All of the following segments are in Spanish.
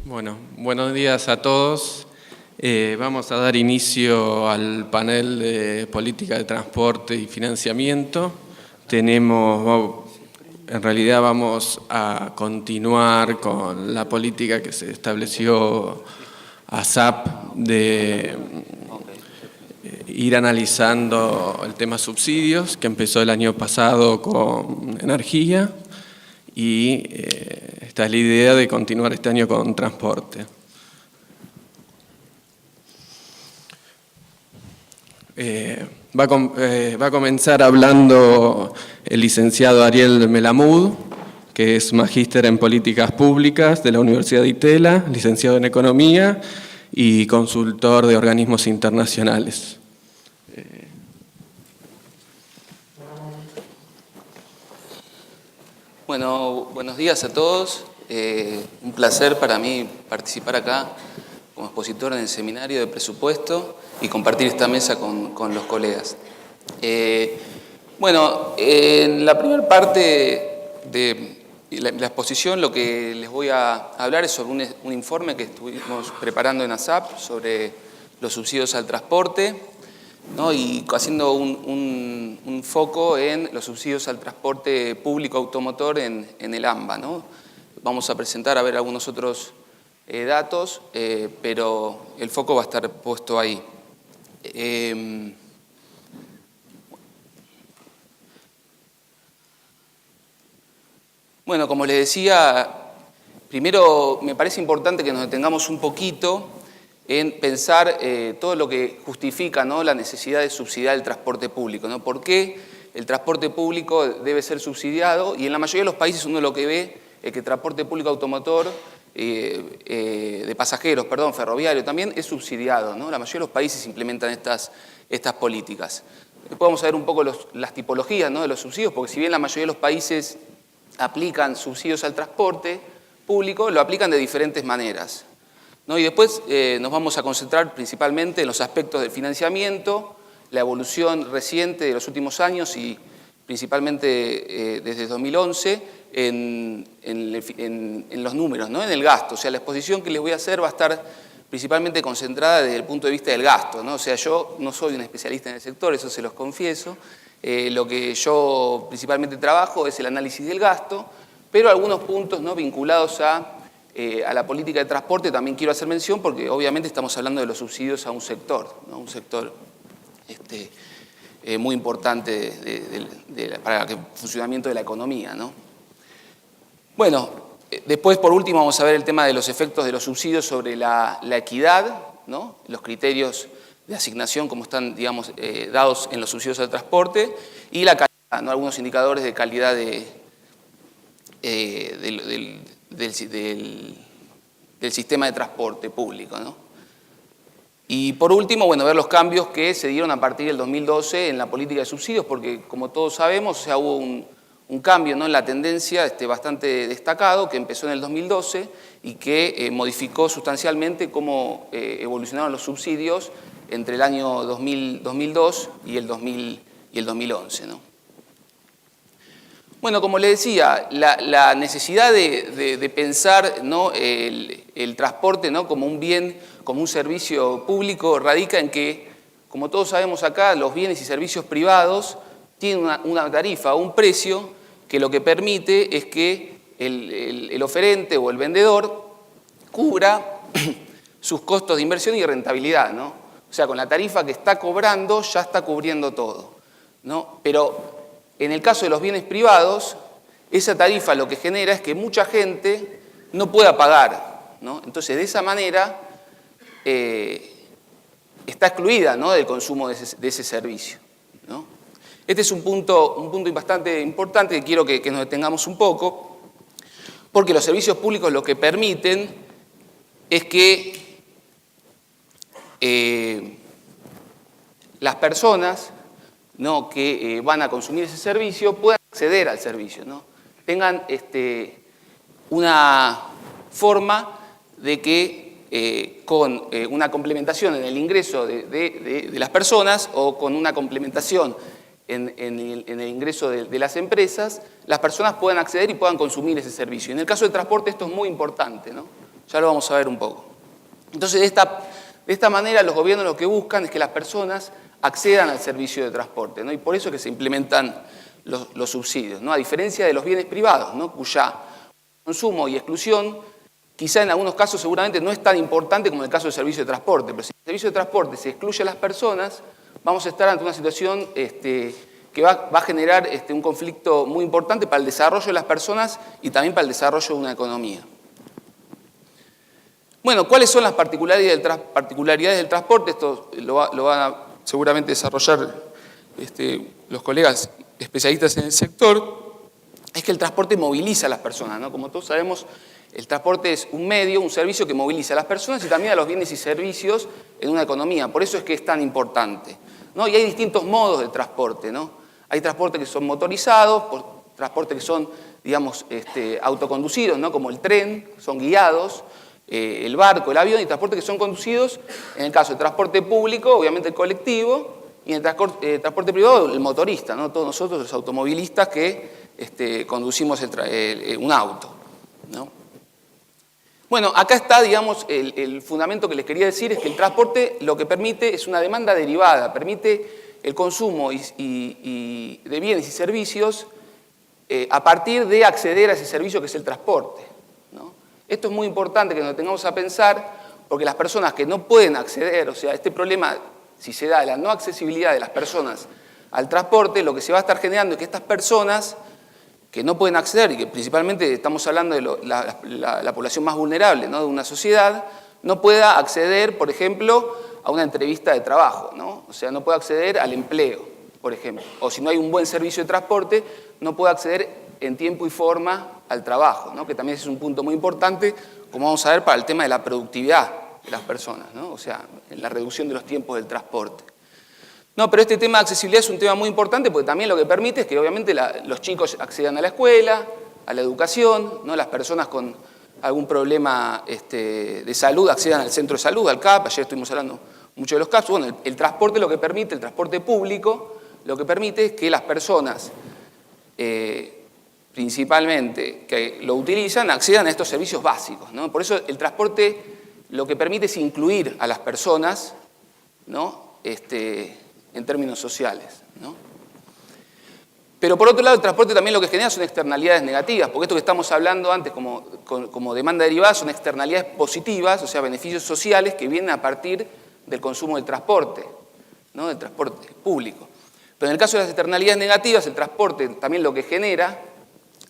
Bueno, buenos días a todos. Vamos a dar inicio al panel de política de transporte y financiamiento. En realidad vamos a continuar con la política que se estableció ASAP de ir analizando el tema subsidios, que empezó el año pasado con energía, y esta es la idea de continuar este año con transporte. Va a comenzar hablando el licenciado Ariel Melamud, que es magíster en políticas públicas de la Universidad de Itela, licenciado en economía y consultor de organismos internacionales. Bueno, buenos días a todos. Un placer para mí participar acá como expositor en el seminario de presupuesto y compartir esta mesa con los colegas. En la primera parte de la exposición lo que les voy a hablar es sobre un informe que estuvimos preparando en ASAP sobre los subsidios al transporte, ¿no? Y haciendo un foco en los subsidios al transporte público automotor en el AMBA, ¿no? Vamos a presentar algunos otros datos, pero el foco va a estar puesto ahí. Bueno, como les decía, primero me parece importante que nos detengamos un poquito en pensar todo lo que justifica, ¿no?, la necesidad de subsidiar el transporte público, ¿no? ¿Por qué el transporte público debe ser subsidiado? Y en la mayoría de los países uno lo que ve es que el transporte público automotor, de pasajeros, ferroviario también, es subsidiado, ¿no? La mayoría de los países implementan estas políticas. Después vamos a ver un poco las tipologías, ¿no?, de los subsidios, porque si bien la mayoría de los países aplican subsidios al transporte público, lo aplican de diferentes maneras, ¿no? Y después nos vamos a concentrar principalmente en los aspectos del financiamiento, la evolución reciente de los últimos años y principalmente desde 2011 en los números, ¿no?, en el gasto. O sea, la exposición que les voy a hacer va a estar principalmente concentrada desde el punto de vista del gasto, ¿no? O sea, yo no soy un especialista en el sector, eso se los confieso. Lo que yo principalmente trabajo es el análisis del gasto, pero algunos puntos, ¿no?, vinculados a la política de transporte también quiero hacer mención porque obviamente estamos hablando de los subsidios a un sector, ¿no?, un sector muy importante para el funcionamiento de la economía, ¿no? Bueno, después por último vamos a ver el tema de los efectos de los subsidios sobre la equidad, ¿no?, los criterios de asignación como están, digamos, dados en los subsidios al transporte y la calidad, ¿no?, algunos indicadores de calidad del sistema de transporte público, ¿no? Y por último, bueno, ver los cambios que se dieron a partir del 2012 en la política de subsidios, porque como todos sabemos, o sea, hubo un cambio, ¿no?, en la tendencia bastante destacado que empezó en el 2012 y que modificó sustancialmente cómo evolucionaron los subsidios entre el año 2002 y el 2011, ¿no? Bueno, como les decía, la necesidad de pensar, ¿no?, el transporte, ¿no?, como un bien, como un servicio público, radica en que, como todos sabemos acá, los bienes y servicios privados tienen una tarifa o un precio que lo que permite es que el oferente o el vendedor cubra sus costos de inversión y rentabilidad, ¿no? O sea, con la tarifa que está cobrando ya está cubriendo todo, ¿no? Pero en el caso de los bienes privados, esa tarifa lo que genera es que mucha gente no pueda pagar, ¿no? Entonces, de esa manera, está excluida, ¿no?, del consumo de ese servicio, ¿no? Este es un punto bastante importante que quiero que nos detengamos un poco, porque los servicios públicos lo que permiten es que las personas, ¿no?, que van a consumir ese servicio puedan acceder al servicio, ¿no?, tengan una forma de que con una complementación en el ingreso de las personas o con una complementación en el ingreso de las empresas, las personas puedan acceder y puedan consumir ese servicio. En el caso del transporte esto es muy importante, ¿no? Ya lo vamos a ver un poco. Entonces, de esta manera, los gobiernos lo que buscan es que las personas accedan al servicio de transporte, ¿no? Y por eso es que se implementan los subsidios, ¿no? A diferencia de los bienes privados, ¿no? Cuya consumo y exclusión, quizá en algunos casos seguramente no es tan importante como en el caso del servicio de transporte, pero si el servicio de transporte se excluye a las personas, vamos a estar ante una situación que va a generar un conflicto muy importante para el desarrollo de las personas y también para el desarrollo de una economía. Bueno, ¿cuáles son las particularidades del transporte? Esto lo van a seguramente desarrollar los colegas especialistas en el sector. Es que el transporte moviliza a las personas, ¿no? Como todos sabemos, el transporte es un medio, un servicio que moviliza a las personas y también a los bienes y servicios en una economía. Por eso es que es tan importante, ¿no? Y hay distintos modos de transporte, ¿no? Hay transportes que son motorizados, transportes que son, digamos, autoconducidos, ¿no? Como el tren, son guiados, el barco, el avión, y transportes que son conducidos, en el caso del transporte público, obviamente el colectivo, y en el transporte privado, el motorista, ¿no? Todos nosotros, los automovilistas que conducimos un auto, ¿no? Bueno, acá está, digamos, el fundamento que les quería decir, es que el transporte lo que permite es una demanda derivada, permite el consumo de bienes y servicios a partir de acceder a ese servicio que es el transporte, ¿no? Esto es muy importante que nos tengamos a pensar, porque las personas que no pueden acceder, o sea, este problema, si se da la no accesibilidad de las personas al transporte, lo que se va a estar generando es que estas personas que no pueden acceder, y que principalmente estamos hablando de la población más vulnerable, ¿no? De una sociedad, no pueda acceder, por ejemplo, a una entrevista de trabajo, ¿no? O sea, no puede acceder al empleo, por ejemplo. O si no hay un buen servicio de transporte, no puede acceder en tiempo y forma al trabajo, ¿no? Que también es un punto muy importante, como vamos a ver, para el tema de la productividad de las personas, ¿no? O sea, en la reducción de los tiempos del transporte. No, pero este tema de accesibilidad es un tema muy importante porque también lo que permite es que obviamente los chicos accedan a la escuela, a la educación, ¿no? Las personas con algún problema de salud accedan al centro de salud, al CAP. Ayer estuvimos hablando mucho de los CAPs. Bueno, el transporte lo que permite, el transporte público, lo que permite es que las personas, principalmente que lo utilizan, accedan a estos servicios básicos, ¿no? Por eso el transporte lo que permite es incluir a las personas, ¿no? En términos sociales, ¿no? Pero por otro lado, el transporte también lo que genera son externalidades negativas, porque esto que estamos hablando antes como demanda derivada son externalidades positivas, o sea, beneficios sociales que vienen a partir del consumo del transporte, ¿no? Del transporte público. Pero en el caso de las externalidades negativas, el transporte también lo que genera,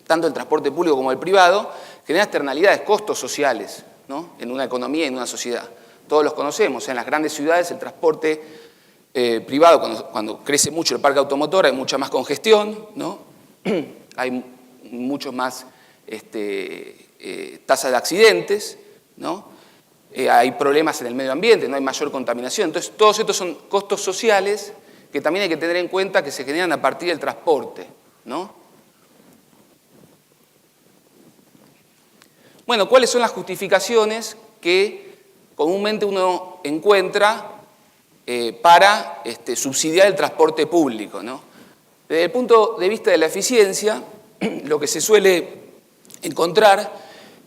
tanto el transporte público como el privado, genera externalidades, costos sociales, ¿no? En una economía y en una sociedad. Todos los conocemos, o sea, en las grandes ciudades el transporte privado, cuando crece mucho el parque automotor, hay mucha más congestión, ¿no? Hay mucho más tasas de accidentes, ¿no? Hay problemas en el medio ambiente, no hay mayor contaminación. Entonces, todos estos son costos sociales que también hay que tener en cuenta que se generan a partir del transporte, ¿no? Bueno, ¿cuáles son las justificaciones que comúnmente uno encuentra para subsidiar el transporte público, ¿no? Desde el punto de vista de la eficiencia, lo que se suele encontrar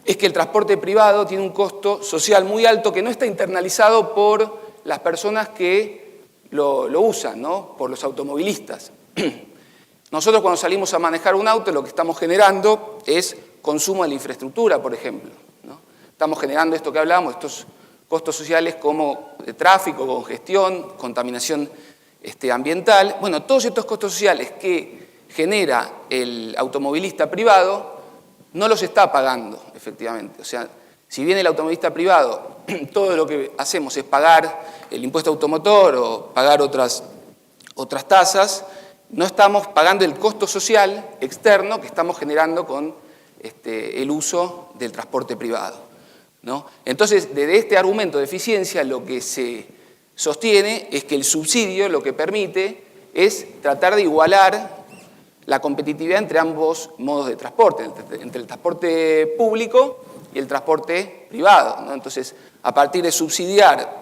es que el transporte privado tiene un costo social muy alto que no está internalizado por las personas que lo usan, ¿no? Por los automovilistas. Nosotros cuando salimos a manejar un auto lo que estamos generando es consumo de la infraestructura, por ejemplo, ¿no? Estamos generando esto que hablábamos, estos costos sociales como de tráfico, congestión, contaminación ambiental. Bueno, todos estos costos sociales que genera el automovilista privado no los está pagando, efectivamente. O sea, si bien el automovilista privado, todo lo que hacemos es pagar el impuesto automotor o pagar otras tasas, no estamos pagando el costo social externo que estamos generando con el uso del transporte privado, ¿no? Entonces, desde este argumento de eficiencia, lo que se sostiene es que el subsidio lo que permite es tratar de igualar la competitividad entre ambos modos de transporte, entre el transporte público y el transporte privado, ¿no? Entonces, a partir de subsidiar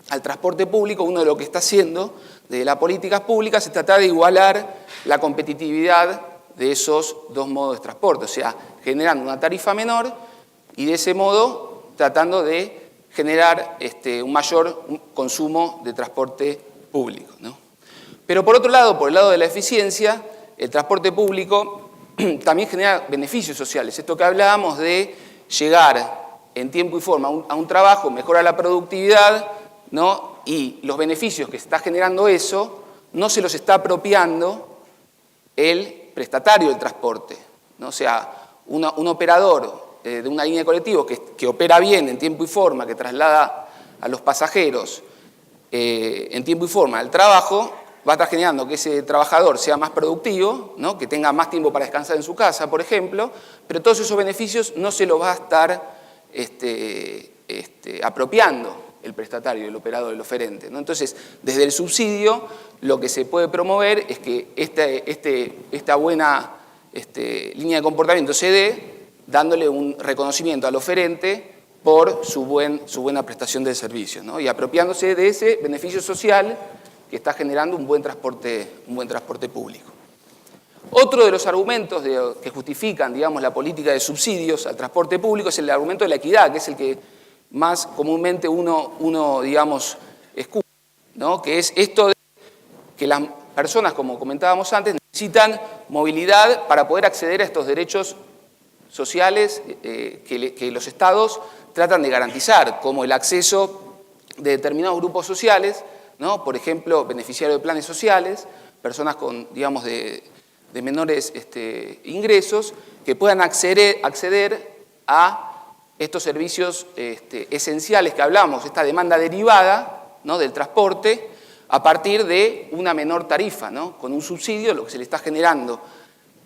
al transporte público, uno de lo que está haciendo desde las políticas públicas es tratar de igualar la competitividad de esos dos modos de transporte, o sea, generando una tarifa menor y de ese modo tratando de generar un mayor consumo de transporte público, ¿no? Pero por otro lado, por el lado de la eficiencia, el transporte público también genera beneficios sociales. Esto que hablábamos de llegar en tiempo y forma a un trabajo, mejora la productividad, ¿no? Y los beneficios que está generando eso no se los está apropiando el prestatario del transporte, ¿no? O sea, un operador de una línea de colectivos que opera bien en tiempo y forma, que traslada a los pasajeros en tiempo y forma al trabajo, va a estar generando que ese trabajador sea más productivo, ¿no? Que tenga más tiempo para descansar en su casa, por ejemplo, pero todos esos beneficios no se los va a estar apropiando el prestatario, el operador, el oferente, ¿no? Entonces, desde el subsidio, lo que se puede promover es que esta buena línea de comportamiento se dé dándole un reconocimiento al oferente por su buena prestación del servicio, ¿no? Y apropiándose de ese beneficio social que está generando un buen transporte público. Otro de los argumentos que justifican, digamos, la política de subsidios al transporte público es el argumento de la equidad, que es el que más comúnmente uno digamos, escucha, ¿no? Que es esto de que las personas, como comentábamos antes, necesitan movilidad para poder acceder a estos derechos sociales que los estados tratan de garantizar, como el acceso de determinados grupos sociales, ¿no? Por ejemplo, beneficiarios de planes sociales, personas con, digamos, de menores ingresos, que puedan acceder a estos servicios esenciales que hablamos, esta demanda derivada, ¿no? Del transporte, a partir de una menor tarifa, ¿no? Con un subsidio, lo que se le está generando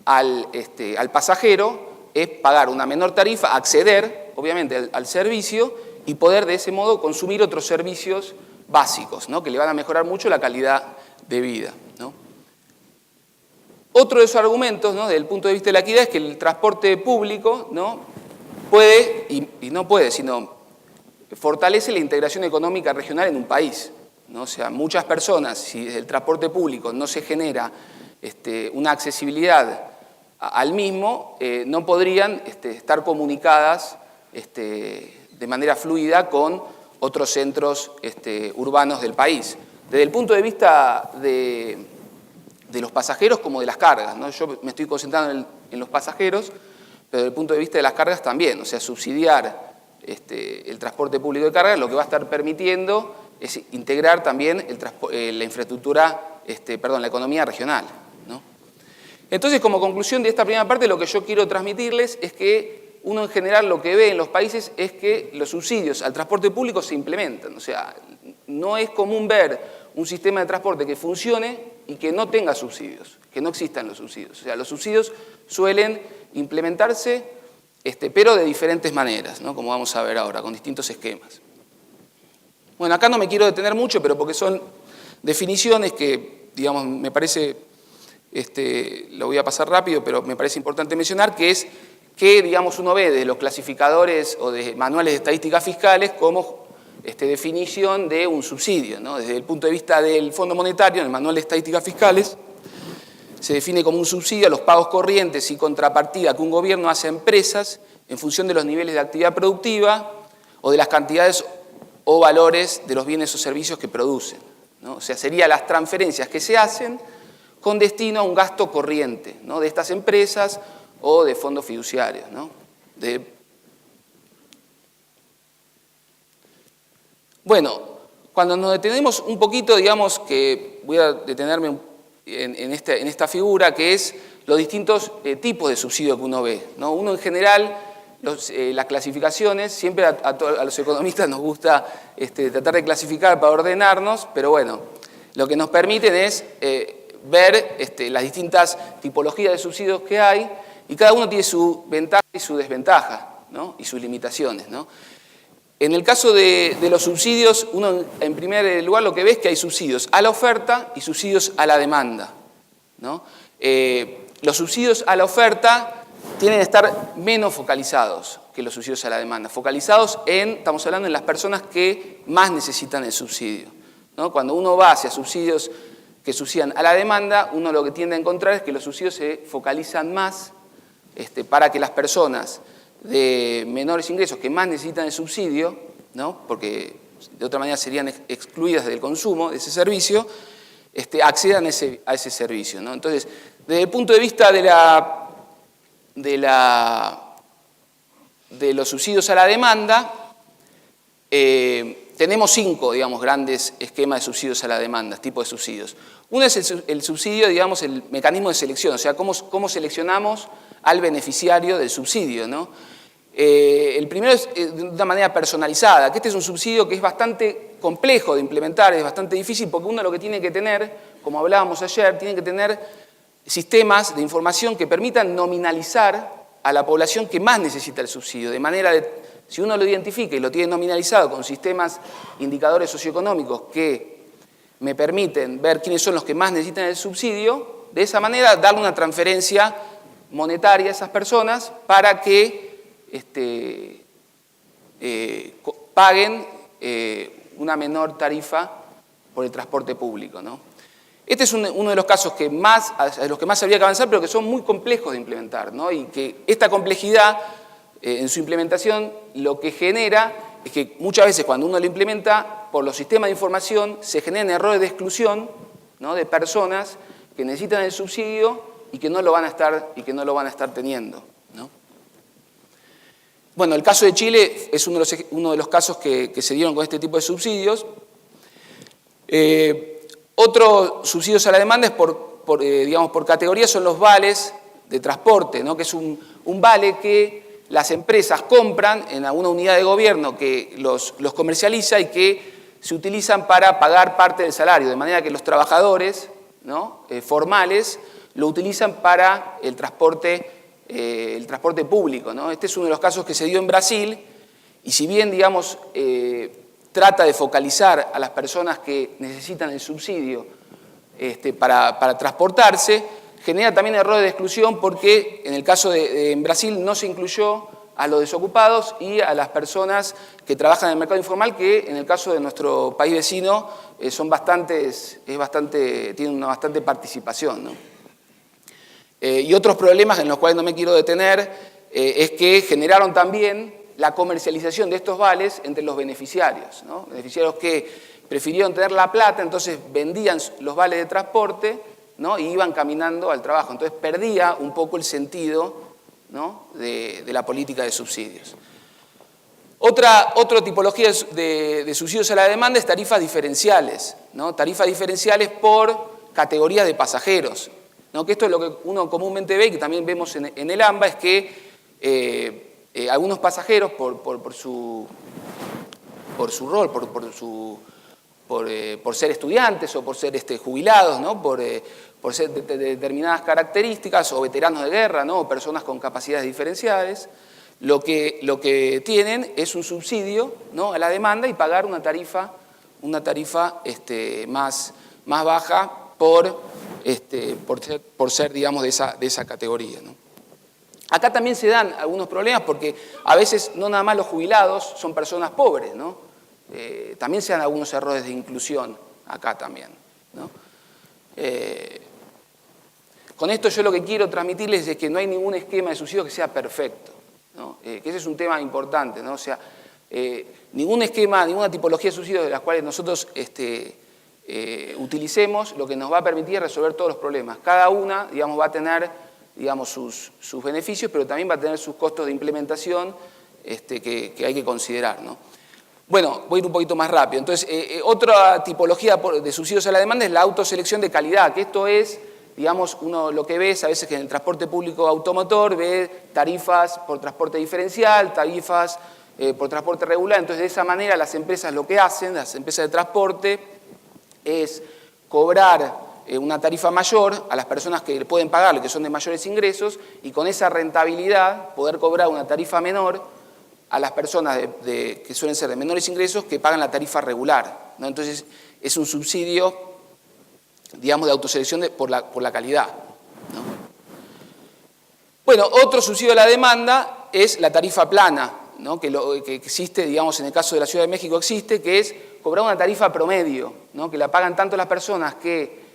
al pasajero es pagar una menor tarifa, acceder, obviamente, al servicio y poder de ese modo consumir otros servicios básicos, ¿no? Que le van a mejorar mucho la calidad de vida, ¿no? Otro de esos argumentos, ¿no? Desde el punto de vista de la equidad es que el transporte público, ¿no? Puede, y no puede, sino fortalece la integración económica regional en un país, ¿no? O sea, muchas personas, si desde el transporte público no se genera una accesibilidad al mismo, no podrían estar comunicadas de manera fluida con otros centros urbanos del país. Desde el punto de vista de los pasajeros como de las cargas, ¿no? Yo me estoy concentrando en los pasajeros, pero desde el punto de vista de las cargas también, o sea, subsidiar el transporte público de cargas lo que va a estar permitiendo es integrar también la infraestructura, la economía regional, ¿no? Entonces, como conclusión de esta primera parte, lo que yo quiero transmitirles es que uno en general lo que ve en los países es que los subsidios al transporte público se implementan. O sea, no es común ver un sistema de transporte que funcione y que no tenga subsidios, que no existan los subsidios. O sea, los subsidios suelen implementarse, pero de diferentes maneras, ¿no? Como vamos a ver ahora, con distintos esquemas. Bueno, acá no me quiero detener mucho, pero porque son definiciones que, digamos, me parece, lo voy a pasar rápido, pero me parece importante mencionar, que es que, digamos, uno ve de los clasificadores o de manuales de estadísticas fiscales como definición de un subsidio, ¿no? Desde el punto de vista del Fondo Monetario, en el manual de estadísticas fiscales, se define como un subsidio a los pagos corrientes y contrapartida que un gobierno hace a empresas en función de los niveles de actividad productiva o de las cantidades o valores de los bienes o servicios que producen, ¿no? O sea, serían las transferencias que se hacen con destino a un gasto corriente, ¿no? De estas empresas o de fondos fiduciarios, ¿no? Bueno, cuando nos detenemos un poquito, digamos que voy a detenerme en esta figura, que es los distintos tipos de subsidio que uno ve, ¿no? Uno en general, las clasificaciones, siempre a los economistas nos gusta tratar de clasificar para ordenarnos, pero bueno, lo que nos permiten es ver las distintas tipologías de subsidios que hay, y cada uno tiene su ventaja y su desventaja, ¿no? Y sus limitaciones, ¿no? En el caso de los subsidios, uno en primer lugar lo que ve es que hay subsidios a la oferta y subsidios a la demanda, ¿no? Los subsidios a la oferta tienen que estar menos focalizados que los subsidios a la demanda, focalizados estamos hablando en las personas que más necesitan el subsidio, ¿no? Cuando uno va hacia subsidios que subsidian a la demanda, uno lo que tiende a encontrar es que los subsidios se focalizan más para que las personas de menores ingresos que más necesitan el subsidio, ¿no? Porque de otra manera serían excluidas del consumo de ese servicio, accedan a ese servicio, ¿no? Entonces, desde el punto de vista de los subsidios a la demanda, tenemos 5, digamos, grandes esquemas de subsidios a la demanda, tipos de subsidios. Uno es el subsidio, digamos, el mecanismo de selección, o sea, cómo seleccionamos al beneficiario del subsidio, ¿no? El primero es de una manera personalizada, que este es un subsidio que es bastante complejo de implementar, es bastante difícil, porque uno lo que tiene que tener, como hablábamos ayer, tiene que tener sistemas de información que permitan nominalizar a la población que más necesita el subsidio, de manera de, si uno lo identifica y lo tiene nominalizado con sistemas, indicadores socioeconómicos que me permiten ver quiénes son los que más necesitan el subsidio, de esa manera darle una transferencia monetaria a esas personas para que paguen una menor tarifa por el transporte público, ¿no? Este es uno de los casos a los que más habría que avanzar, pero que son muy complejos de implementar, ¿no? Y que esta complejidad en su implementación lo que genera es que muchas veces cuando uno lo implementa, por los sistemas de información se generan errores de exclusión, ¿no? De personas que necesitan el subsidio y que no lo van a estar teniendo, ¿no? Bueno, el caso de Chile es uno de los casos que se dieron con este tipo de subsidios. Otro subsidios a la demanda es por categoría, son los vales de transporte, ¿no? Que es un vale que las empresas compran en alguna unidad de gobierno que los comercializa y que se utilizan para pagar parte del salario, de manera que los trabajadores, ¿no? Formales lo utilizan para el transporte público, ¿no? Este es uno de los casos que se dio en Brasil y si bien, digamos, trata de focalizar a las personas que necesitan el subsidio para transportarse, genera también errores de exclusión porque en el caso en Brasil no se incluyó a los desocupados y a las personas que trabajan en el mercado informal, que en el caso de nuestro país vecino tienen una bastante participación, ¿no? Y otros problemas en los cuales no me quiero detener es que generaron también la comercialización de estos vales entre los beneficiarios, ¿no? Beneficiarios que prefirieron tener la plata, entonces vendían los vales de transporte, ¿no? Y iban caminando al trabajo. Entonces perdía un poco el sentido, ¿no? de la política de subsidios. Otra tipología de subsidios a la demanda es tarifas diferenciales, ¿no? Tarifas diferenciales por categorías de pasajeros, ¿no? Que esto es lo que uno comúnmente ve y que también vemos en el AMBA, es que algunos pasajeros por su rol, por ser estudiantes o por ser jubilados, ¿no? por ser de determinadas características, o veteranos de guerra, ¿no? O personas con capacidades diferenciales, lo que tienen es un subsidio, ¿no? A la demanda y pagar una tarifa más baja por ser, digamos, de esa categoría, ¿no? Acá también se dan algunos problemas porque a veces no nada más los jubilados son personas pobres, ¿no? También se dan algunos errores de inclusión acá también, ¿no? Con esto yo lo que quiero transmitirles es que no hay ningún esquema de subsidio que sea perfecto, ¿no? Que ese es un tema importante, ¿no? O sea, ningún esquema, ninguna tipología de subsidios de las cuales nosotros utilicemos lo que nos va a permitir resolver todos los problemas. Cada una, digamos, va a tener, digamos, sus beneficios, pero también va a tener sus costos de implementación que hay que considerar, ¿no? Bueno, voy a ir un poquito más rápido. Entonces, otra tipología de subsidios a la demanda es la autoselección de calidad, que esto es, digamos, uno lo que ve es a veces que en el transporte público automotor ve tarifas por transporte diferencial, tarifas por transporte regular. Entonces, de esa manera las empresas lo que hacen, las empresas de transporte, es cobrar una tarifa mayor a las personas que pueden pagarlo, que son de mayores ingresos, y con esa rentabilidad poder cobrar una tarifa menor a las personas que suelen ser de menores ingresos que pagan la tarifa regular, ¿no? Entonces, es un subsidio, digamos, de autoselección por la calidad, ¿no? Bueno, otro subsidio a la demanda es la tarifa plana, ¿no? Que existe, digamos, en el caso de la Ciudad de México existe, que es cobrar una tarifa promedio, ¿no? Que la pagan tanto las personas que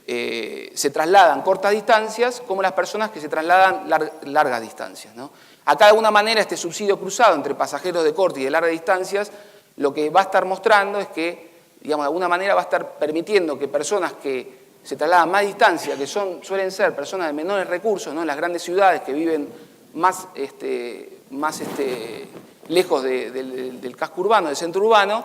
se trasladan cortas distancias como las personas que se trasladan largas distancias, ¿no? Acá de alguna manera este subsidio cruzado entre pasajeros de cortas y de largas distancias lo que va a estar mostrando es que, digamos, de alguna manera va a estar permitiendo que personas que se trasladan más distancia, que suelen ser personas de menores recursos, ¿no? En las grandes ciudades que viven más lejos del casco urbano, del centro urbano,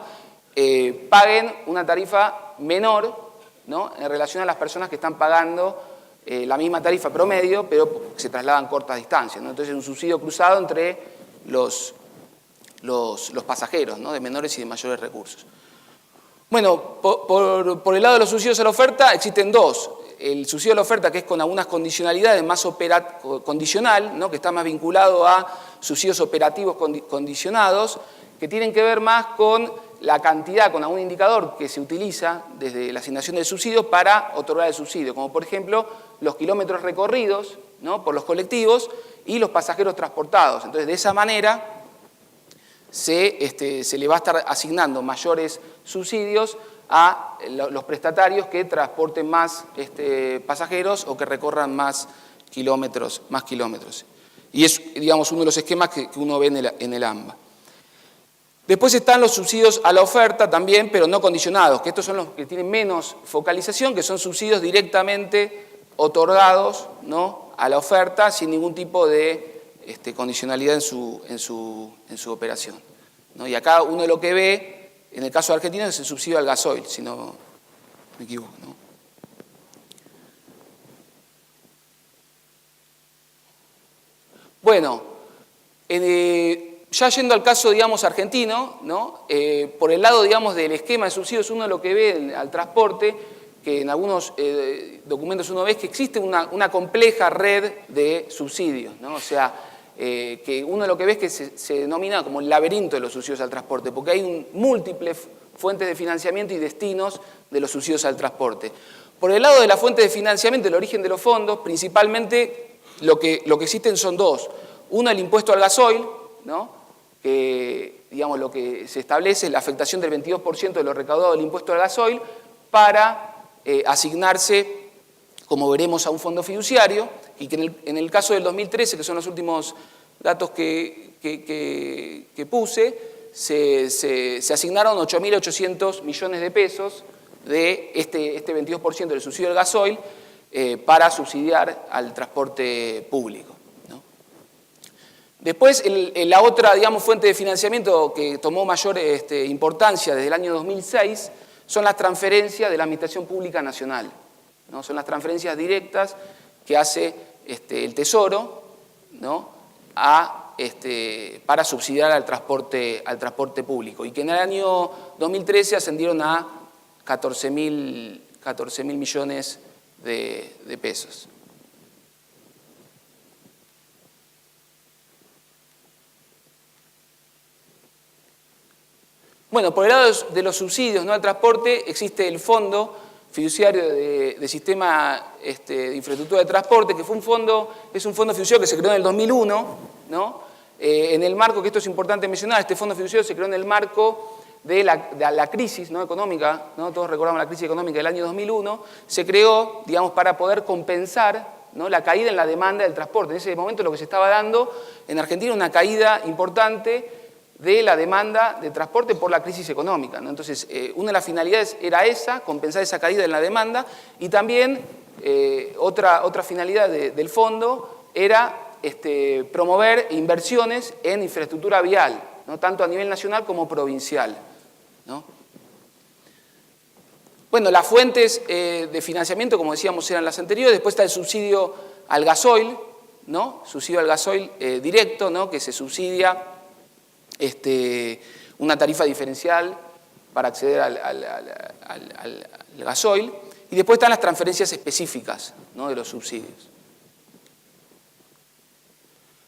paguen una tarifa menor, ¿no? En relación a las personas que están pagando la misma tarifa promedio, pero se trasladan cortas distancias, ¿no? Entonces, un subsidio cruzado entre los pasajeros, ¿no? De menores y de mayores recursos. Bueno, por el lado de los subsidios a la oferta existen dos. El subsidio a la oferta, que es con algunas condicionalidades, más condicional, ¿no? Que está más vinculado a subsidios operativos condicionados, que tienen que ver más con la cantidad, con algún indicador que se utiliza desde la asignación del subsidio para otorgar el subsidio, como por ejemplo los kilómetros recorridos, ¿no? Por los colectivos y los pasajeros transportados. Entonces, de esa manera se le va a estar asignando mayores subsidios a los prestatarios que transporten más pasajeros o que recorran más kilómetros. Y es, digamos, uno de los esquemas que uno ve en el AMBA. Después están los subsidios a la oferta también, pero no condicionados, que estos son los que tienen menos focalización, que son subsidios directamente otorgados, ¿no? A la oferta sin ningún tipo de condicionalidad en su operación, ¿no? Y acá uno lo que ve, en el caso de Argentina, es el subsidio al gasoil, si no me equivoco, ¿no? Bueno, ya yendo al caso, digamos, argentino, ¿no? Por el lado, digamos, del esquema de subsidios, uno lo que ve al transporte, que en algunos documentos uno ve que existe una compleja red de subsidios, ¿no? O sea, que uno lo que ve es que se denomina como el laberinto de los subsidios al transporte, porque hay múltiples fuentes de financiamiento y destinos de los subsidios al transporte. Por el lado de la fuente de financiamiento, el origen de los fondos, principalmente lo que existen son dos. Uno, el impuesto al gasoil, ¿no? Que, digamos, lo que se establece es la afectación del 22% de lo recaudado del impuesto al gasoil para asignarse, como veremos, a un fondo fiduciario, y que en el caso del 2013, que son los últimos datos que puse, se asignaron 8.800 millones de pesos de este 22% del subsidio del gasoil para subsidiar al transporte público, ¿no? Después, la otra, digamos, fuente de financiamiento que tomó mayor importancia desde el año 2006 son las transferencias de la Administración Pública Nacional, ¿no? Son las transferencias directas que hace el Tesoro, ¿no? Para subsidiar al transporte público, y que en el año 2013 ascendieron a 14.000 millones de pesos. Bueno, por el lado de los subsidios, ¿no? Al transporte existe el Fondo Fiduciario de Sistema de Infraestructura de Transporte, que es un fondo fiduciario que se creó en el 2001, ¿no? En el marco, que esto es importante mencionar, este fondo fiduciario se creó en el marco de la crisis, ¿no? Económica, ¿no? Todos recordamos la crisis económica del año 2001, se creó, digamos, para poder compensar, ¿no? La caída en la demanda del transporte. En ese momento lo que se estaba dando en Argentina una caída importante de la demanda de transporte por la crisis económica, ¿no? Entonces, una de las finalidades era esa, compensar esa caída en la demanda, y también otra finalidad del fondo era promover inversiones en infraestructura vial, ¿no? Tanto a nivel nacional como provincial, ¿no? Bueno, las fuentes de financiamiento, como decíamos, eran las anteriores. Después está el subsidio al gasoil, ¿no? Subsidio al gasoil directo, ¿no? Que se subsidia una tarifa diferencial para acceder al gasoil. Y después están las transferencias específicas, ¿no? De los subsidios.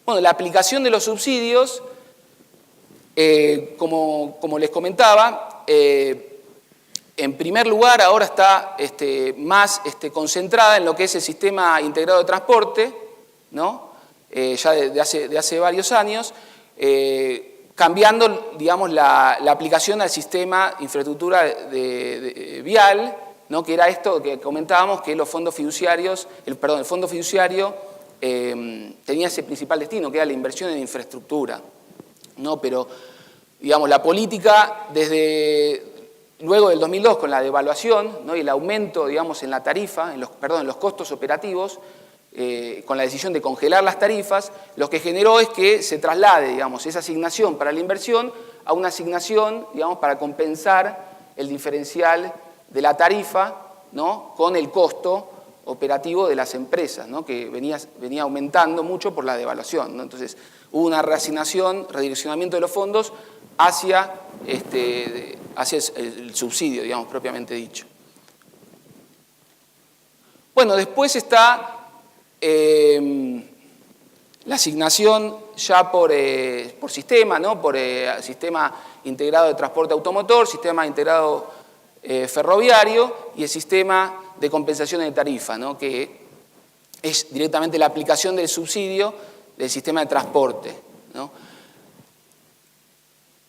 Bueno, la aplicación de los subsidios, como les comentaba, en primer lugar ahora está más concentrada en lo que es el sistema integrado de transporte, ¿no? Ya de hace varios años, cambiando, digamos, la aplicación al sistema de infraestructura vial, ¿no? Que era esto que comentábamos, que los fondos fiduciarios, el fondo fiduciario tenía ese principal destino, que era la inversión en infraestructura, ¿no? Pero, digamos, la política luego del 2002, con la devaluación, ¿no? Y el aumento, digamos, en la tarifa, en los costos operativos, con la decisión de congelar las tarifas, lo que generó es que se traslade, digamos, esa asignación para la inversión a una asignación, digamos, para compensar el diferencial de la tarifa, ¿no? Con el costo operativo de las empresas, ¿no? Que venía aumentando mucho por la devaluación, ¿no? Entonces, hubo una reasignación, redireccionamiento de los fondos hacia el subsidio, digamos, propiamente dicho. Bueno, después está la asignación ya por sistema, ¿no? Por sistema integrado de transporte automotor, sistema integrado ferroviario y el sistema de compensación de tarifa, ¿no? Que es directamente la aplicación del subsidio del sistema de transporte, ¿no?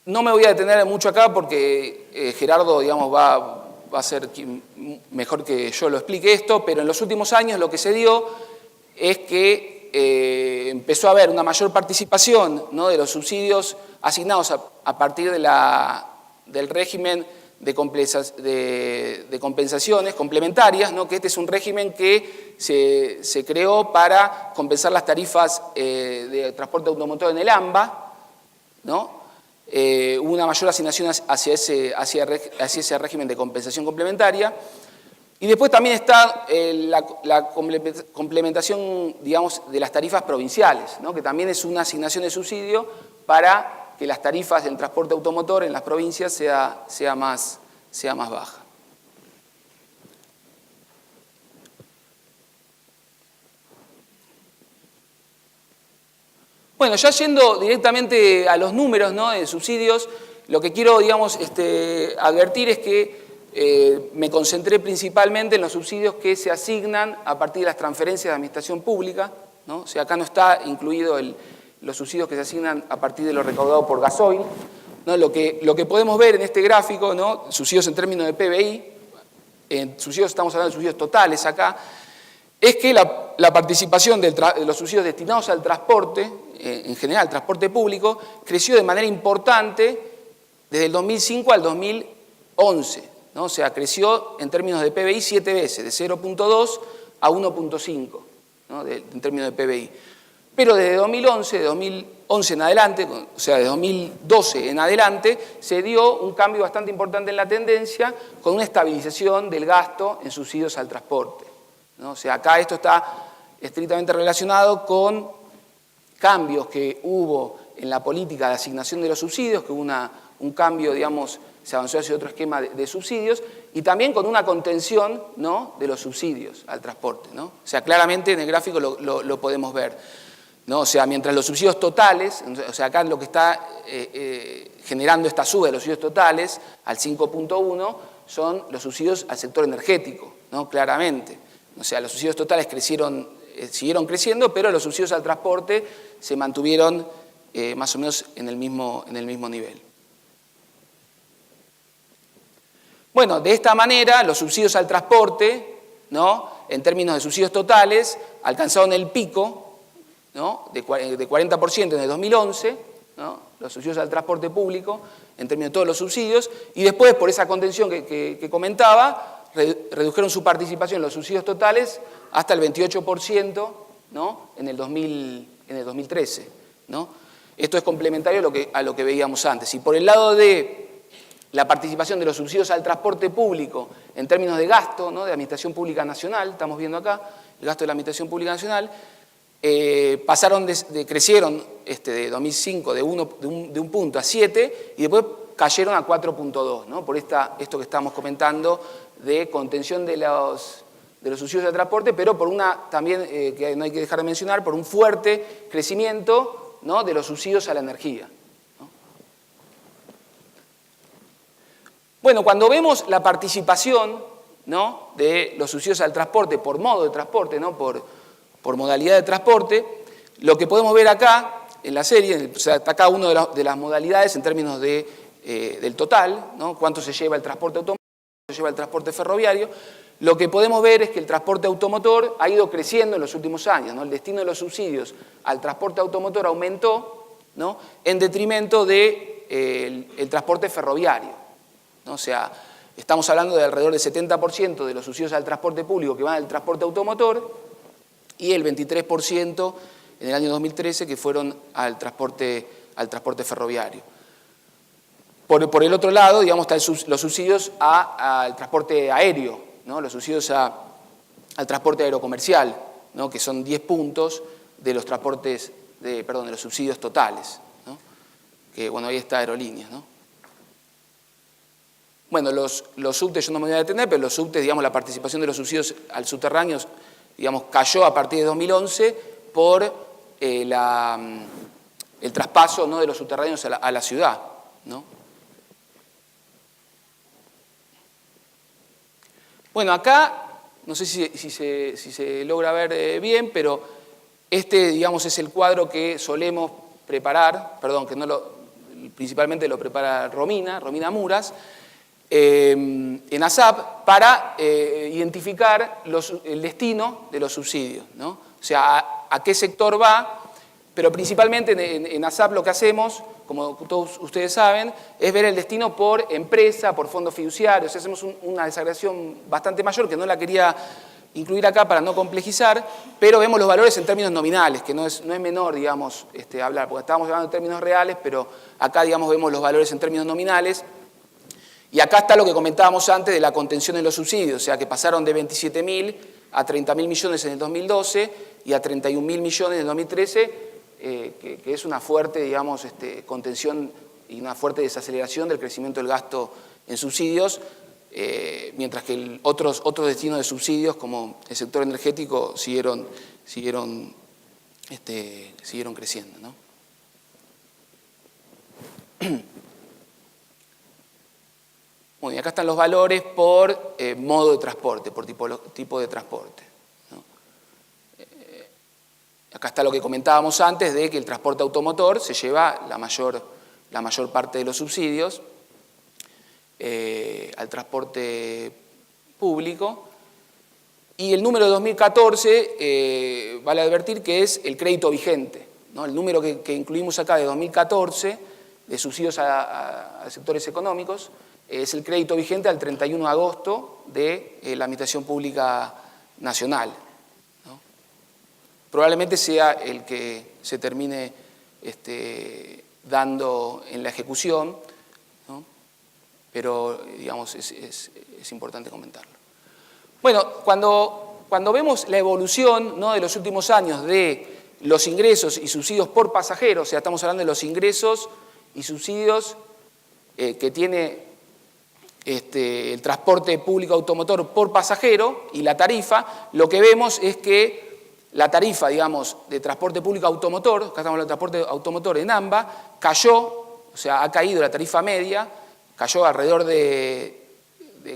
No me voy a detener mucho acá porque Gerardo, digamos, va a ser mejor que yo lo explique esto, pero en los últimos años lo que se dio es que empezó a haber una mayor participación, ¿no? De los subsidios asignados a partir del régimen de compensaciones complementarias, ¿no? Que este es un régimen que se creó para compensar las tarifas de transporte automotor en el AMBA, ¿no? Hubo una mayor asignación hacia ese régimen de compensación complementaria. Y después también está la complementación, digamos, de las tarifas provinciales, ¿no? Que también es una asignación de subsidio para que las tarifas del transporte automotor en las provincias sea más baja. Bueno, ya yendo directamente a los números, ¿no? De subsidios, lo que quiero, digamos, advertir es que me concentré principalmente en los subsidios que se asignan a partir de las transferencias de administración pública, ¿no? O sea, acá no está incluido los subsidios que se asignan a partir de lo recaudado por gasoil, ¿no? Lo que podemos ver en este gráfico, ¿no? Subsidios en términos de PBI, estamos hablando de subsidios totales acá, es que la participación de los subsidios destinados al transporte, en general, transporte público, creció de manera importante desde el 2005 al 2011, ¿no? O sea, creció en términos de PBI 7 veces, de 0.2 a 1.5, ¿no? En términos de PBI. Pero desde 2011 en adelante, o sea, de 2012 en adelante, se dio un cambio bastante importante en la tendencia con una estabilización del gasto en subsidios al transporte, ¿no? O sea, acá esto está estrictamente relacionado con cambios que hubo en la política de asignación de los subsidios, que hubo un cambio, digamos, se avanzó hacia otro esquema de subsidios, y también con una contención, ¿no? De los subsidios al transporte, ¿no? O sea, claramente en el gráfico lo podemos ver, ¿no? O sea, mientras los subsidios totales, o sea, acá lo que está generando esta suba de los subsidios totales al 5.1 son los subsidios al sector energético, ¿no? Claramente. O sea, los subsidios totales siguieron creciendo, pero los subsidios al transporte se mantuvieron más o menos en el mismo nivel. Bueno, de esta manera, los subsidios al transporte, ¿no? En términos de subsidios totales, alcanzaron el pico, ¿no? de 40% en el 2011, ¿no? Los subsidios al transporte público, en términos de todos los subsidios, y después, por esa contención que comentaba, redujeron su participación en los subsidios totales hasta el 28%, ¿no? en el 2013, ¿no? Esto es complementario a lo que veíamos antes. Y por el lado de la participación de los subsidios al transporte público en términos de gasto, ¿no? De Administración Pública Nacional, estamos viendo acá, el gasto de la Administración Pública Nacional, crecieron de 2005 de un punto a 7 y después cayeron a 4.2, ¿no? Por esto que estamos comentando de contención de los subsidios al transporte, pero por también, que no hay que dejar de mencionar, por un fuerte crecimiento, ¿no? De los subsidios a la energía. Bueno, cuando vemos la participación, ¿no? De los subsidios al transporte por modo de transporte, ¿no? por modalidad de transporte, lo que podemos ver acá en la serie, o sea, está cada una de las modalidades en términos del total, ¿no? Cuánto se lleva el transporte automotor. se lleva el transporte ferroviario, lo que podemos ver es que el transporte automotor ha ido creciendo en los últimos años, ¿no? El destino de los subsidios al transporte automotor aumentó, ¿no?, en detrimento del transporte ferroviario, ¿no? O sea, estamos hablando de alrededor del 70% de los subsidios al transporte público que van al transporte automotor y el 23% en el año 2013 que fueron al transporte ferroviario. Por el otro lado, digamos, están los subsidios al transporte aéreo, ¿no? Los subsidios al transporte aerocomercial, ¿no?, que son 10 puntos de los de los subsidios totales, ¿no? Que, bueno, ahí está Aerolíneas, ¿no? Bueno, los subtes yo no me voy a detener, pero los subtes, digamos, la participación de los subsidios al subterráneo, digamos, cayó a partir de 2011 por el traspaso, ¿no?, de los subterráneos a la ciudad, ¿no? Bueno, acá, no sé si se logra ver bien, pero digamos, es el cuadro que solemos preparar, perdón, que principalmente lo prepara Romina Muras, en ASAP, para identificar el destino de los subsidios, ¿no? O sea, a qué sector va, pero principalmente en ASAP lo que hacemos, como todos ustedes saben, es ver el destino por empresa, por fondos fiduciarios. O sea, hacemos una desagregación bastante mayor, que no la quería incluir acá para no complejizar, pero vemos los valores en términos nominales, que no es menor, digamos, hablar, porque estábamos hablando en términos reales, pero acá, digamos, vemos los valores en términos nominales. Y acá está lo que comentábamos antes de la contención de los subsidios, o sea, que pasaron de 27.000 a 30.000 millones en el 2012 y a 31.000 millones en el 2013, que es una fuerte, digamos, contención y una fuerte desaceleración del crecimiento del gasto en subsidios, mientras que otros destinos de subsidios, como el sector energético, siguieron creciendo, ¿no? Bueno, y acá están los valores por modo de transporte, por tipo de transporte, ¿no? Acá está lo que comentábamos antes de que el transporte automotor se lleva la mayor parte de los subsidios al transporte público. Y el número de 2014, vale advertir que es el crédito vigente, ¿no? El número que incluimos acá de 2014, de subsidios a sectores económicos, es el crédito vigente al 31 de agosto de la Administración Pública Nacional, ¿no? Probablemente sea el que se termine dando en la ejecución, ¿no? Pero, digamos, es importante comentarlo. Bueno, cuando vemos la evolución, ¿no?, de los últimos años de los ingresos y subsidios por pasajero, o sea, estamos hablando de los ingresos y subsidios que tiene el transporte público automotor por pasajero y la tarifa, lo que vemos es que la tarifa, digamos, de transporte público automotor, acá estamos hablando de transporte automotor en AMBA, cayó, o sea, ha caído la tarifa media, cayó alrededor de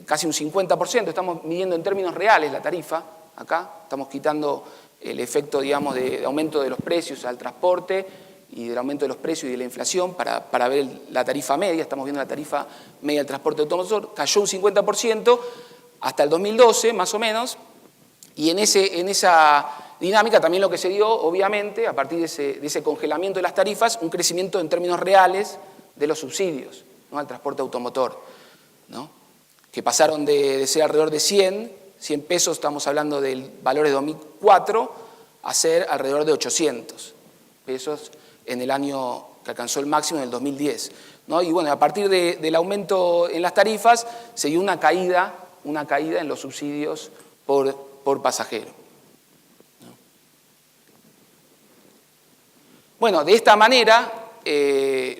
casi un 50%, estamos midiendo en términos reales la tarifa, acá estamos quitando el efecto, digamos, de aumento de los precios al transporte y del aumento de los precios y de la inflación para ver la tarifa media, estamos viendo la tarifa media del transporte automotor, cayó un 50% hasta el 2012, más o menos, y en esa dinámica también lo que se dio, obviamente, a partir de ese congelamiento de las tarifas, un crecimiento en términos reales de los subsidios, ¿no?, al transporte automotor, ¿no?, que pasaron de ser alrededor de 100 pesos, estamos hablando del valor de 2004, a ser alrededor de 800 pesos en el año que alcanzó el máximo en el 2010, ¿no? Y bueno, a partir del aumento en las tarifas se dio una caída en los subsidios por pasajero, ¿no? Bueno, de esta manera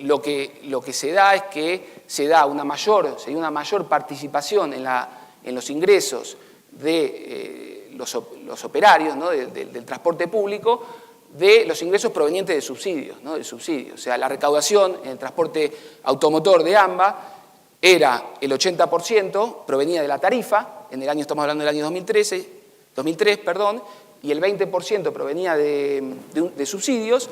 lo que se da es que se dio una mayor participación en los ingresos de los operarios, ¿no?, del transporte público, de los ingresos provenientes de subsidios, ¿no?, del subsidio. O sea, la recaudación en el transporte automotor de AMBA era el 80%, provenía de la tarifa, estamos hablando del año 2003, y el 20% provenía de subsidios,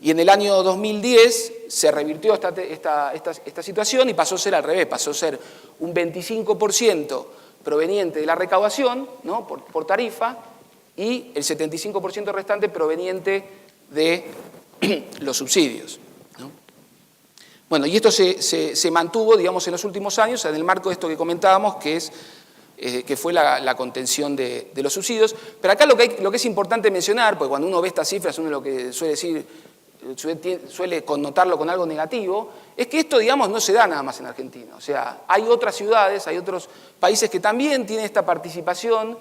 Y en el año 2010 se revirtió esta situación y pasó a ser al revés, pasó a ser un 25% proveniente de la recaudación, ¿no? por tarifa, y el 75% restante proveniente de los subsidios, ¿no? Bueno, y esto se mantuvo, digamos, en los últimos años en el marco de esto que comentábamos, que fue la contención de los subsidios. Pero acá lo que es importante mencionar, porque cuando uno ve estas cifras, uno lo que suele connotarlo con algo negativo, es que esto, digamos, no se da nada más en Argentina. O sea, hay otras ciudades, hay otros países que también tienen esta participación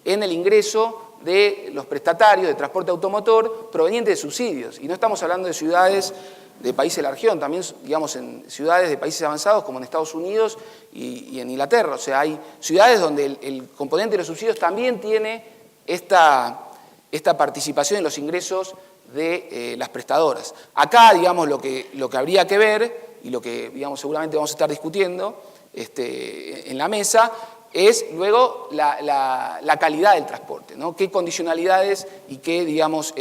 en el ingreso de los prestatarios de transporte automotor proveniente de subsidios. Y no estamos hablando de ciudades de países de la región, también, digamos, en ciudades de países avanzados como en Estados Unidos y en Inglaterra. O sea, hay ciudades donde el componente de los subsidios también tiene esta participación en los ingresos de las prestadoras. Acá, digamos, lo que habría que ver, y lo que, digamos, seguramente vamos a estar discutiendo en la mesa, es luego la calidad del transporte, ¿no? Qué condicionalidades y qué, digamos,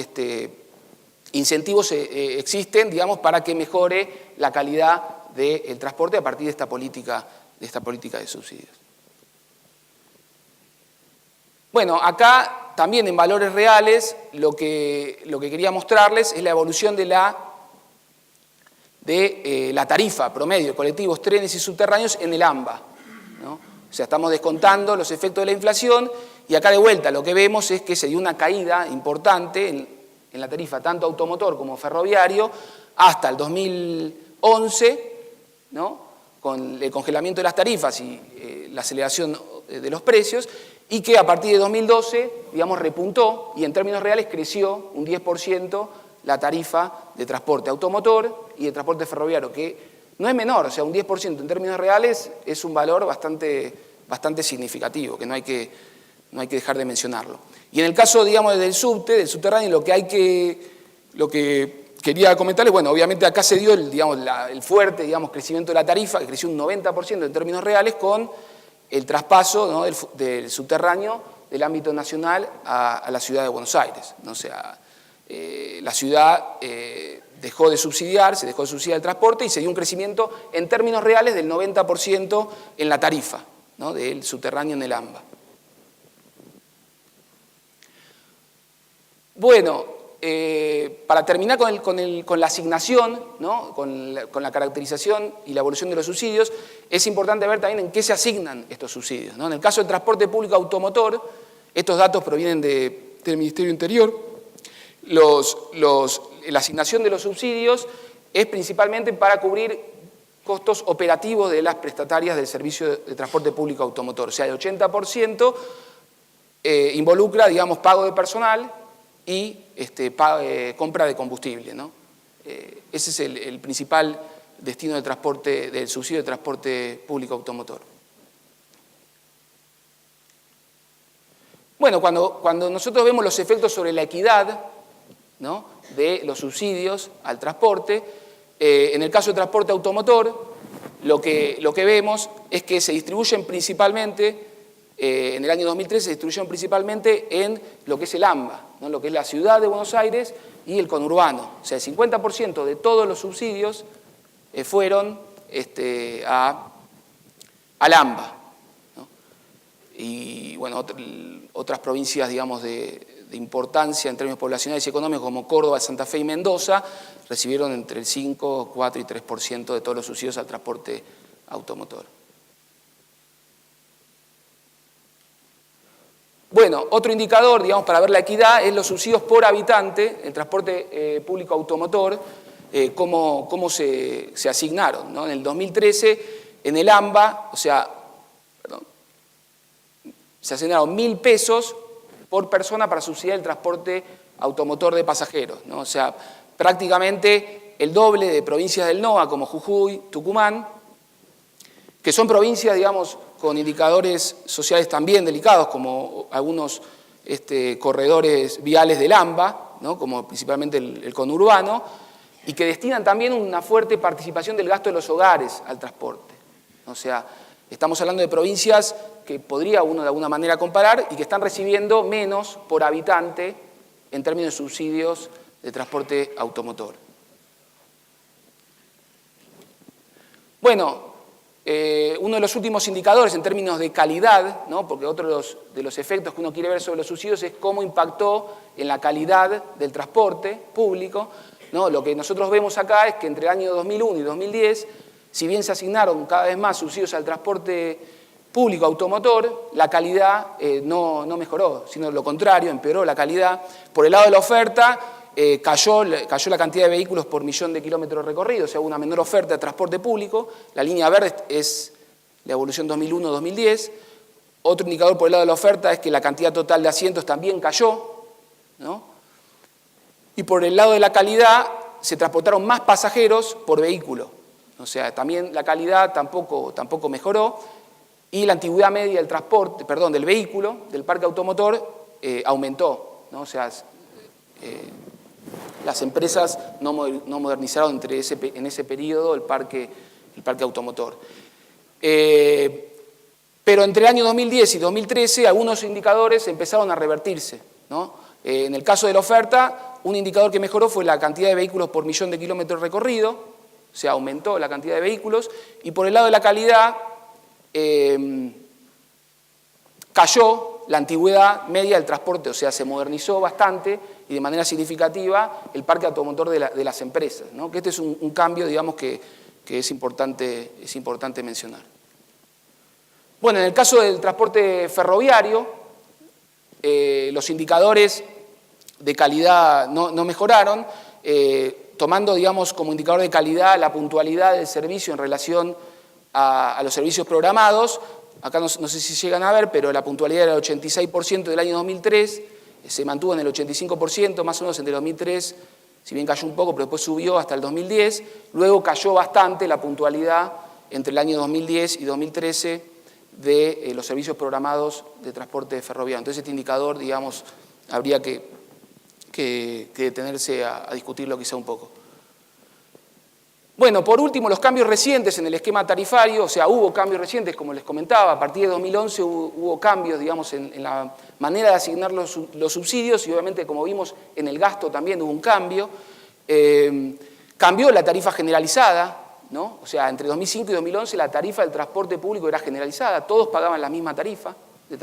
incentivos existen, digamos, para que mejore la calidad del transporte a partir de esta política de subsidios. Bueno, acá también en valores reales lo que quería mostrarles es la evolución de la tarifa promedio de colectivos, trenes y subterráneos en el AMBA, ¿no? O sea, estamos descontando los efectos de la inflación y acá de vuelta lo que vemos es que se dio una caída importante en la tarifa tanto automotor como ferroviario hasta el 2011, ¿no? Con el congelamiento de las tarifas y la aceleración de los precios, y que a partir de 2012, digamos, repuntó y en términos reales creció un 10% la tarifa de transporte automotor y de transporte ferroviario, que no es menor, o sea, un 10% en términos reales es un valor bastante significativo, que no hay que dejar de mencionarlo. Y en el caso, digamos, del subterráneo, lo que quería comentarles, bueno, obviamente acá se dio el fuerte, digamos, crecimiento de la tarifa, que creció un 90% en términos reales, con el traspaso, ¿no? del subterráneo del ámbito nacional a la ciudad de Buenos Aires, ¿no? O sea, la ciudad dejó de subsidiar el transporte y se dio un crecimiento en términos reales del 90% en la tarifa, ¿no? del subterráneo en el AMBA. Bueno, para terminar con la asignación, ¿no? con la caracterización y la evolución de los subsidios, es importante ver también en qué se asignan estos subsidios, ¿no? En el caso del transporte público automotor, estos datos provienen del Ministerio Interior. La asignación de los subsidios es principalmente para cubrir costos operativos de las prestatarias del servicio de transporte público automotor. O sea, el 80% involucra, digamos, pago de personal y compra de combustible, ¿no? Ese es el principal destino del subsidio de transporte público automotor. Bueno, cuando nosotros vemos los efectos sobre la equidad, ¿no? de los subsidios al transporte, en el caso del transporte automotor, lo que vemos es que se distribuyen principalmente, en el año 2013 se distribuyeron principalmente en lo que es el AMBA, ¿no? Lo que es la ciudad de Buenos Aires y el conurbano. O sea, el 50% de todos los subsidios fueron al AMBA, ¿no? Y bueno, otras provincias, digamos, de importancia en términos poblacionales y económicos como Córdoba, Santa Fe y Mendoza recibieron entre el 5, 4 y 3% de todos los subsidios al transporte automotor. Bueno, otro indicador, digamos, para ver la equidad es los subsidios por habitante, el transporte público automotor, cómo se asignaron, ¿no? En el 2013, en el AMBA, se asignaron 1.000 pesos por persona para subsidiar el transporte automotor de pasajeros, ¿no? O sea, prácticamente el doble de provincias del NOA como Jujuy, Tucumán, que son provincias, digamos, con indicadores sociales también delicados, como algunos corredores viales del AMBA, ¿no? Como principalmente el conurbano, y que destinan también una fuerte participación del gasto de los hogares al transporte. O sea, estamos hablando de provincias que podría uno de alguna manera comparar y que están recibiendo menos por habitante en términos de subsidios de transporte automotor. Bueno, uno de los últimos indicadores en términos de calidad, ¿no? Porque otro de los efectos que uno quiere ver sobre los subsidios es cómo impactó en la calidad del transporte público, ¿no? Lo que nosotros vemos acá es que entre el año 2001 y 2010, si bien se asignaron cada vez más subsidios al transporte público automotor, la calidad no mejoró, sino lo contrario, empeoró la calidad. Por el lado de la oferta, cayó la cantidad de vehículos por millón de kilómetros recorridos, o sea, hubo una menor oferta de transporte público. La línea verde es la evolución 2001-2010. Otro indicador por el lado de la oferta es que la cantidad total de asientos también cayó, ¿no? Y por el lado de la calidad, se transportaron más pasajeros por vehículo. O sea, también la calidad tampoco mejoró. Y la antigüedad media del transporte, del vehículo, del parque automotor, aumentó, ¿no? O sea, las empresas no modernizaron en ese periodo el parque automotor. Pero entre el año 2010 y 2013 algunos indicadores empezaron a revertirse, ¿no? En el caso de la oferta, un indicador que mejoró fue la cantidad de vehículos por millón de kilómetros recorridos, o sea, aumentó la cantidad de vehículos, y por el lado de la calidad, cayó la antigüedad media del transporte, o sea, se modernizó bastante y de manera significativa el parque automotor de las empresas, ¿no? Que este es un cambio, digamos, que es importante mencionar. Bueno, en el caso del transporte ferroviario, los indicadores de calidad no mejoraron, tomando, digamos, como indicador de calidad la puntualidad del servicio en relación a los servicios programados. Acá no sé si llegan a ver, pero la puntualidad era el 86% del año 2003, se mantuvo en el 85% más o menos entre el 2003, si bien cayó un poco, pero después subió hasta el 2010. Luego cayó bastante la puntualidad entre el año 2010 y 2013 de los servicios programados de transporte ferroviario. Entonces este indicador, digamos, habría que detenerse a discutirlo quizá un poco. Bueno, por último, los cambios recientes en el esquema tarifario, o sea, hubo cambios recientes, como les comentaba, a partir de 2011 hubo cambios, digamos, en la manera de asignar los subsidios y obviamente, como vimos, en el gasto también hubo un cambio. Cambió la tarifa generalizada, ¿no? O sea, entre 2005 y 2011 la tarifa del transporte público era generalizada, todos pagaban la misma tarifa en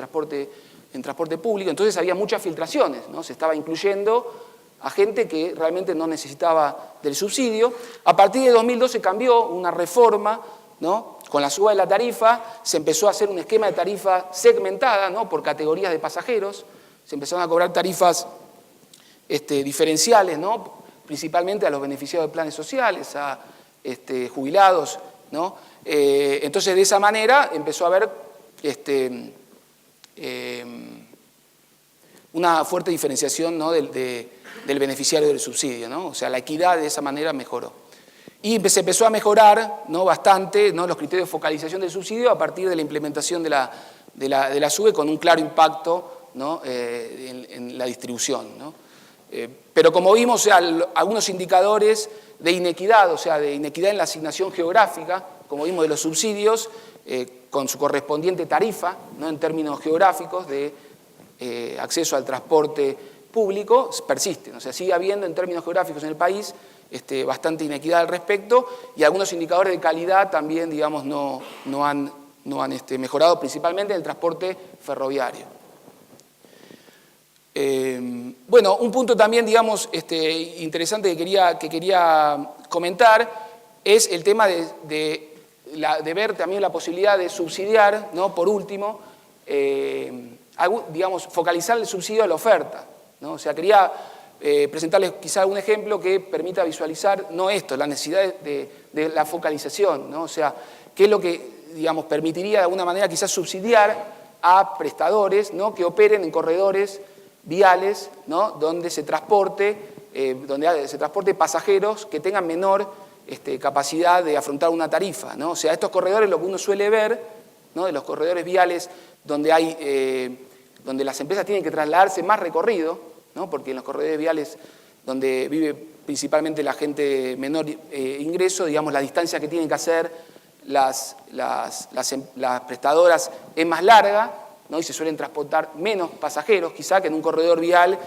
transporte público, entonces había muchas filtraciones, ¿no? Se estaba incluyendo a gente que realmente no necesitaba del subsidio. A partir de 2012 cambió una reforma, ¿no? Con la suba de la tarifa se empezó a hacer un esquema de tarifa segmentada, ¿no? Por categorías de pasajeros, se empezaron a cobrar tarifas diferenciales, ¿no? Principalmente a los beneficiados de planes sociales, a jubilados, ¿no? Entonces de esa manera empezó a haber una fuerte diferenciación, ¿no? del beneficiario del subsidio, ¿no? O sea, la equidad de esa manera mejoró. Y se empezó a mejorar, ¿no? Bastante, ¿no? Los criterios de focalización del subsidio a partir de la implementación de la SUBE con un claro impacto, ¿no? En la distribución, ¿no? Pero como vimos, o sea, algunos indicadores de inequidad, o sea, de inequidad en la asignación geográfica, como vimos de los subsidios, con su correspondiente tarifa, ¿no? En términos geográficos de acceso al transporte público, persisten. O sea, sigue habiendo en términos geográficos en el país bastante inequidad al respecto y algunos indicadores de calidad también, digamos, no han mejorado, principalmente en el transporte ferroviario. Bueno, un punto también, digamos, interesante que quería comentar es el tema de ver también la posibilidad de subsidiar, ¿no? Por último, digamos, focalizar el subsidio a la oferta, ¿no? O sea, quería presentarles quizá un ejemplo que permita visualizar, no esto, la necesidad de la focalización, ¿no? O sea, qué es lo que, digamos, permitiría de alguna manera quizás subsidiar a prestadores, ¿no? Que operen en corredores viales, ¿no? Donde se transporte pasajeros que tengan menor capacidad de afrontar una tarifa, ¿no? O sea, estos corredores, lo que uno suele ver, ¿no? De los corredores viales donde las empresas tienen que trasladarse más recorrido, ¿no? Porque en los corredores viales donde vive principalmente la gente menor ingreso, digamos, la distancia que tienen que hacer las prestadoras es más larga, ¿no? Y se suelen transportar menos pasajeros, quizá que en un corredor vial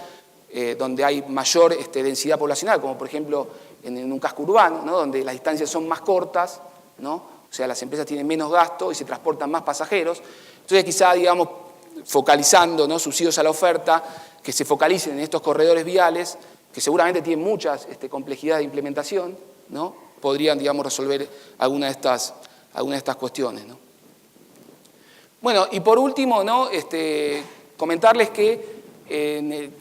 donde hay mayor densidad poblacional, como por ejemplo en un casco urbano, ¿no? Donde las distancias son más cortas, ¿no? O sea, las empresas tienen menos gasto y se transportan más pasajeros. Entonces, quizá, digamos, focalizando, ¿no?, subsidios a la oferta, que se focalicen en estos corredores viales, que seguramente tienen muchas complejidades de implementación, ¿no?, podrían, digamos, resolver alguna de estas cuestiones, ¿no? Bueno, y por último, ¿no?, comentarles que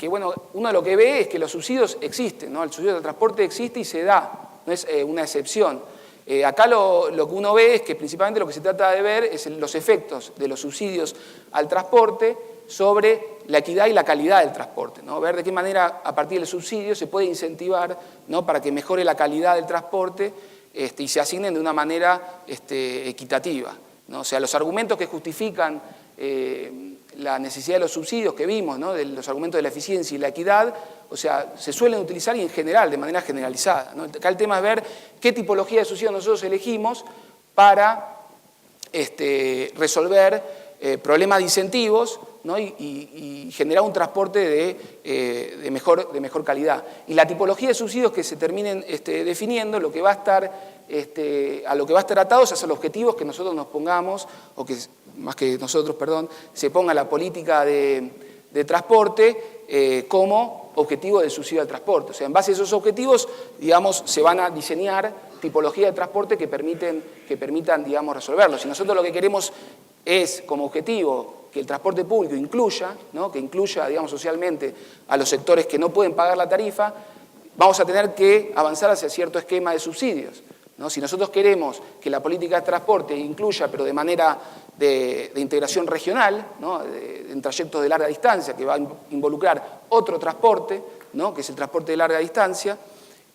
bueno, uno lo que ve es que los subsidios existen, ¿no? El subsidio del transporte existe y se da, no es una excepción. Acá lo que uno ve es que principalmente lo que se trata de ver es los efectos de los subsidios al transporte sobre la equidad y la calidad del transporte, ¿no? Ver de qué manera a partir del subsidio se puede incentivar, ¿no?, para que mejore la calidad del transporte y se asignen de una manera equitativa, ¿no? O sea, los argumentos que justifican la necesidad de los subsidios que vimos, ¿no?, de los argumentos de la eficiencia y la equidad, o sea, se suelen utilizar y en general, de manera generalizada, ¿no? Acá el tema es ver qué tipología de subsidios nosotros elegimos para resolver problemas de incentivos, ¿no?, y generar un transporte de mejor calidad. Y la tipología de subsidios que se terminen definiendo, lo que va a estar, a lo que va a estar atado es a los objetivos que nosotros nos pongamos, o que, más que nosotros, perdón, se ponga la política de transporte como objetivo del subsidio al transporte. O sea, en base a esos objetivos, digamos, se van a diseñar tipologías de transporte que permitan, digamos, resolverlos. Si nosotros lo que queremos es, como objetivo, que el transporte público incluya, ¿no?, que incluya, digamos, socialmente a los sectores que no pueden pagar la tarifa, vamos a tener que avanzar hacia cierto esquema de subsidios, ¿no? Si nosotros queremos que la política de transporte incluya, pero de manera de integración regional, ¿no?, en trayectos de larga distancia, que va a involucrar otro transporte, ¿no?, que es el transporte de larga distancia,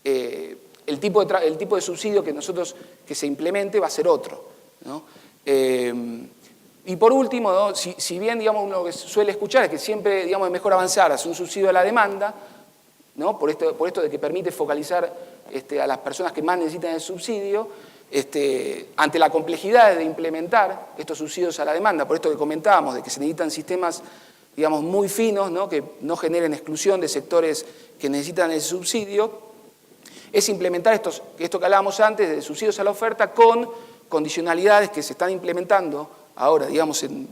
el tipo de subsidio que se implemente va a ser otro, ¿no? Y por último, ¿no?, si bien, digamos, lo que suele escuchar es que siempre, digamos, es mejor avanzar hacia un subsidio a la demanda, ¿no?, por esto de que permite focalizar a las personas que más necesitan el subsidio, ante la complejidad de implementar estos subsidios a la demanda, por esto que comentábamos, de que se necesitan sistemas, digamos, muy finos, ¿no?, que no generen exclusión de sectores que necesitan el subsidio, es implementar esto que hablábamos antes, de subsidios a la oferta, con condicionalidades que se están implementando ahora, digamos, en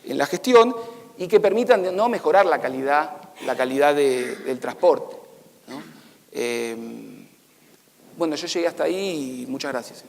la gestión, y que permitan, ¿no?, mejorar la calidad del transporte, ¿no? Bueno, yo llegué hasta ahí y muchas gracias.